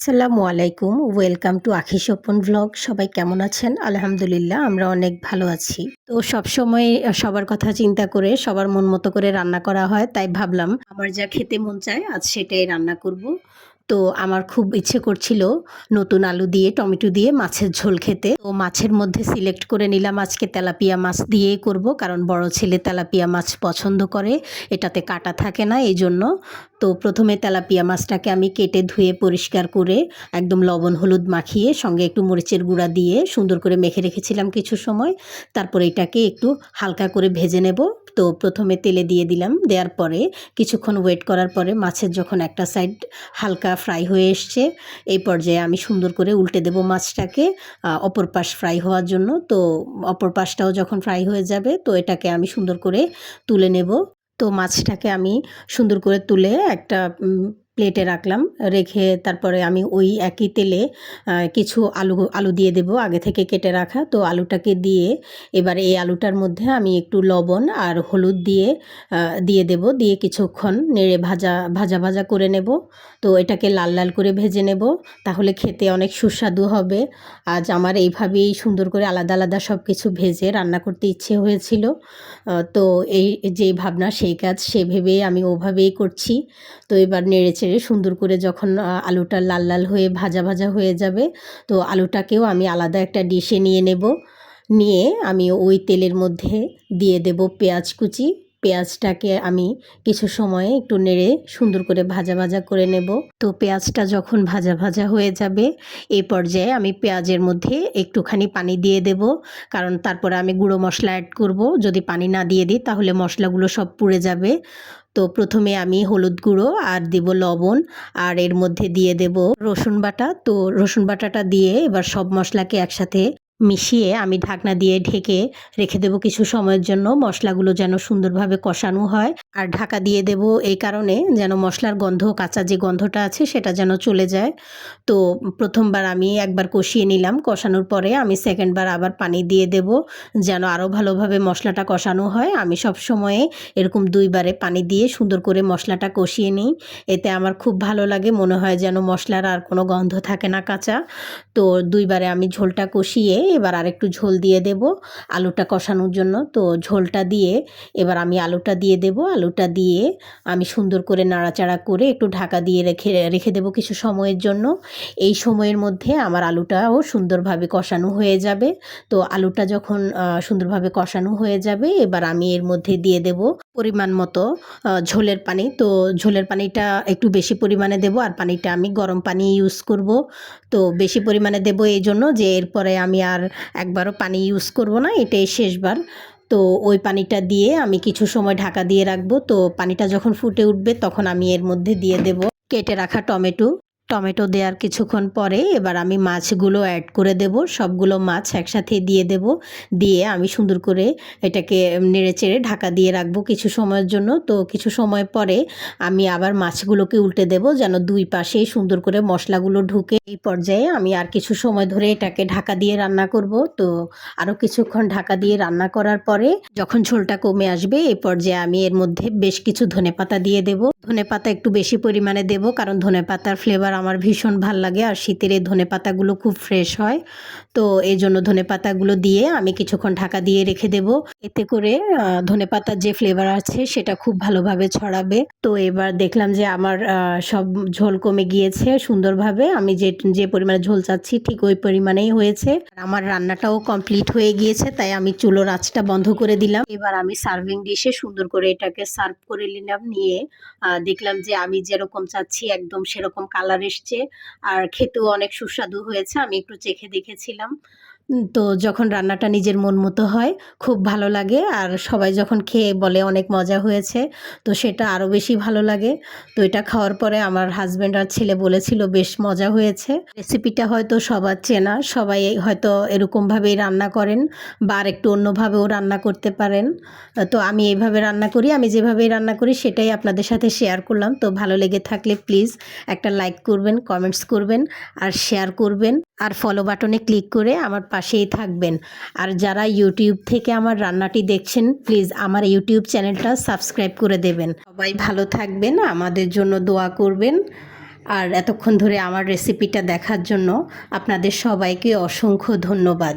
আসসালামু আলাইকুম। Welcome to আখি স্বপন ভ্লগ। সবাই কেমন আছেন? আলহামদুলিল্লাহ আমরা অনেক ভালো আছি। তো সবসময় সবার কথা চিন্তা করে সবার মন মতো করে রান্না করা হয়। তাই ভাবলাম আমার যা খেতে মন চায় আজ সেটাই রান্না করব। তো আমার খুব ইচ্ছে করছিল নতুন আলু দিয়ে টমেটো দিয়ে মাছের ঝোল খেতে। তো মাছের মধ্যে সিলেক্ট করে নিলাম আজকে তেলাপিয়া মাছ দিয়েই করব, কারণ বড় ছেলে তেলাপিয়া মাছ পছন্দ করে। এটাতে কাঁটা থাকে না এইজন্য। তো প্রথমে তেলাপিয়া মাছটাকে আমি কেটে ধুয়ে পরিষ্কার করে একদম লবণ হলুদ মাখিয়ে সঙ্গে একটু মরিচের গুঁড়া দিয়ে সুন্দর করে মেখে রেখেছিলাম কিছু সময়। তারপরে এটাকে একটু হালকা করে ভেজে নেব। তো প্রথমে তেলে দিয়ে দিলাম, দেওয়ার পরে কিছুক্ষণ ওয়েট করার পরে মাছের যখন একটা সাইড হালকা ফ্রাই হয়ে এসছে, এই পর্যায়ে আমি সুন্দর করে উল্টে দেব মাছটাকে অপর পাশ ফ্রাই হওয়ার জন্য। তো অপর পাশটাও যখন ফ্রাই হয়ে যাবে তো এটাকে আমি সুন্দর করে তুলে নেব। তো মাছটাকে আমি সুন্দর করে তুলে একটা প্লেটে রাখলাম। রেখে তারপরে আমি ওই একই তেলে কিছু আলু দিয়ে দেব আগে থেকে কেটে রাখা। তো আলুটাকে দিয়ে এবার এই আলুটার মধ্যে আমি একটু লবণ আর হলুদ দিয়ে দেব। দিয়ে কিছুক্ষণ নেড়ে ভাজা ভাজা ভাজা করে নেব। তো এটাকে লাল লাল করে ভেজে নেব, তাহলে খেতে অনেক সুস্বাদু হবে। আজ আমার এইভাবেই সুন্দর করে আলাদা আলাদা সব কিছু ভেজে রান্না করতে ইচ্ছে হয়েছিল। তো এই যে ভাবনা সেই কাজ, সে ভেবেই আমি ওভাবেই করছি। তো এবার নেড়ে চেড়ে সুন্দর করে যখন আলুটা লাল লাল হয়ে ভাজা ভাজা হয়ে যাবে, তো আলুটাকেও আমি আলাদা একটা ডিশে নিয়ে নেব। নিয়ে আমি ওই তেলের মধ্যে দিয়ে দেব পেঁয়াজ কুচি। পেঁয়াজটাকে আমি কিছু সময়ে একটু নেড়ে সুন্দর করে ভাজা ভাজা করে নেব। তো পেঁয়াজটা যখন ভাজা ভাজা হয়ে যাবে এই পর্যায়ে আমি পেঁয়াজের মধ্যে একটুখানি পানি দিয়ে দেব, কারণ তারপরে আমি গুঁড়ো মশলা অ্যাড করব। যদি পানি না দিয়ে দিই তাহলে মশলাগুলো সব পুড়ে যাবে। তো প্রথমে আমি হলুদ গুঁড়ো আর দেব লবণ, আর এর মধ্যে দিয়ে দেব রসুন বাটা। তো রসুন বাটাটা দিয়ে এবার সব মশলাকে একসাথে মিশিয়ে আমি ঢাকনা দিয়ে ঢেকে রেখে দেব কিছু সময়ের জন্য, মশলাগুলো যেন সুন্দরভাবে কষানো হয়। আর ঢাকা দিয়ে দেব এই কারণে যেন মশলার গন্ধ, কাঁচা যে গন্ধটা আছে সেটা যেন চলে যায়। তো প্রথমবার আমি একবার কষিয়ে নিলাম, কষানোর পরে আমি সেকেন্ডবার আবার পানি দিয়ে দেব যেন আরও ভালোভাবে মশলাটা কষানো হয়। আমি সব সময়ে এরকম দুইবারে পানি দিয়ে সুন্দর করে মশলাটা কষিয়ে নিই। এতে আমার খুব ভালো লাগে, মনে হয় যেন মশলার আর কোনো গন্ধ থাকে না কাঁচা। তো দুইবারে আমি ঝোলটা কষিয়ে এবার আরেকটু ঝোল দিয়ে দেব আলুটা কষানোর জন্য। তো ঝোলটা দিয়ে এবার আমি আলুটা দিয়ে দেব। আলুটা দিয়ে আমি সুন্দর করে নাড়াচাড়া করে একটু ঢাকা দিয়ে রেখে দেব কিছু সময়ের জন্য। এই সময়ের মধ্যে আমার আলুটাও সুন্দরভাবে কষানো হয়ে যাবে। তো আলুটা যখন সুন্দরভাবে কষানো হয়ে যাবে এবার আমি এর মধ্যে দিয়ে দেব পরিমাণ মতো ঝোলের পানি। তো ঝোলের পানিটা একটু বেশি পরিমাণে দেব, আর পানিটা আমি গরম পানি ইউজ করব। তো বেশি পরিমাণে দেব এই জন্য যে এরপরে আমি আর একবারও পানি ইউজ করব না, এটাই শেষবার। তো ওই পানিটা দিয়ে আমি কিছু সময় ঢাকা দিয়ে রাখবো। তো পানিটা যখন ফুটে উঠবে তখন আমি এর মধ্যে দিয়ে দেব কেটে রাখা টমেটো দেওয়ার কিছুক্ষণ পরে এবার আমি মাছগুলো অ্যাড করে দেব। সবগুলো মাছ একসাথে দিয়ে দেব। দিয়ে আমি সুন্দর করে এটাকে নেড়েচেড়ে ঢাকা দিয়ে রাখবো কিছু সময়ের জন্য। তো কিছু সময় পরে আমি আবার মাছগুলোকে উল্টে দেব যেন দুই পাশেই সুন্দর করে মশলাগুলো ঢুকে। এই পর্যায়ে আমি আর কিছু সময় ধরে এটাকে ঢাকা দিয়ে রান্না করব। তো আরও কিছুক্ষণ ঢাকা দিয়ে রান্না করার পরে যখন ঝোলটা কমে আসবে এই পর্যায়ে আমি এর মধ্যে বেশ কিছু ধনেপাতা দিয়ে দেব। ধনেপাতা একটু বেশি পরিমাণে দেব, কারণ ধনেপাতার ফ্লেভার আমার ভীষণ ভাল লাগে, আর শীতের এই ধনেপাতাগুলো খুব ফ্রেশ হয়। তো এই জন্য ধনেপাতাগুলো দিয়ে আমি কিছুক্ষণ ঢাকা দিয়ে রেখে দেব। এতে করে ধনেপাতার যে ফ্লেভার আছে সেটা খুব ভালোভাবে ছড়াবে। তো এবার দেখলাম যে আমার সব ঝোল কমে গিয়েছে সুন্দরভাবে। আমি যে পরিমাণে ঝোল চাচ্ছি ঠিক ওই পরিমাণেই হয়েছে। আমার রান্নাটাও কমপ্লিট হয়ে গিয়েছে, তাই আমি চুলোর আঁচটা বন্ধ করে দিলাম। এবার আমি সার্ভিং ডিশে সুন্দর করে এটাকে সার্ভ করে নিলাম। নিয়ে দেখলাম যে আমি যেরকম চাচ্ছি একদম সেরকম কালার এসছে, আর খেতেও অনেক সুস্বাদু হয়েছে। আমি একটু চেখে দেখেছিলাম। তো যখন রান্নাটা নিজের মন মতো হয় খুব ভালো লাগে, আর সবাই যখন খেয়ে বলে অনেক মজা হয়েছে তো সেটা আরও বেশি ভালো লাগে। তো এটা খাওয়ার পরে আমার হাজব্যান্ড আর ছেলে বলেছিল বেশ মজা হয়েছে। রেসিপিটা হয়তো সবার চেনা, সবাই হয়তো এরকমভাবেই রান্না করেন বা আর একটু অন্যভাবেও রান্না করতে পারেন। তো আমি এইভাবে রান্না করি, আমি যেভাবেই রান্না করি সেটাই আপনাদের সাথে শেয়ার করলাম। তো ভালো লেগে থাকলে প্লিজ একটা লাইক করবেন, কমেন্টস করবেন আর শেয়ার করবেন, আর ফলো বাটনে ক্লিক করে আমার পাশেই থাকবেন। আর যারা ইউটিউব থেকে আমার রান্নাটি দেখছেন প্লিজ আমার ইউটিউব চ্যানেলটা সাবস্ক্রাইব করে দেবেন। সবাই ভালো থাকবেন, আমাদের জন্য দোয়া করবেন। আর এতক্ষণ ধরে আমার রেসিপিটা দেখার জন্য আপনাদের সবাইকে অসংখ্য ধন্যবাদ।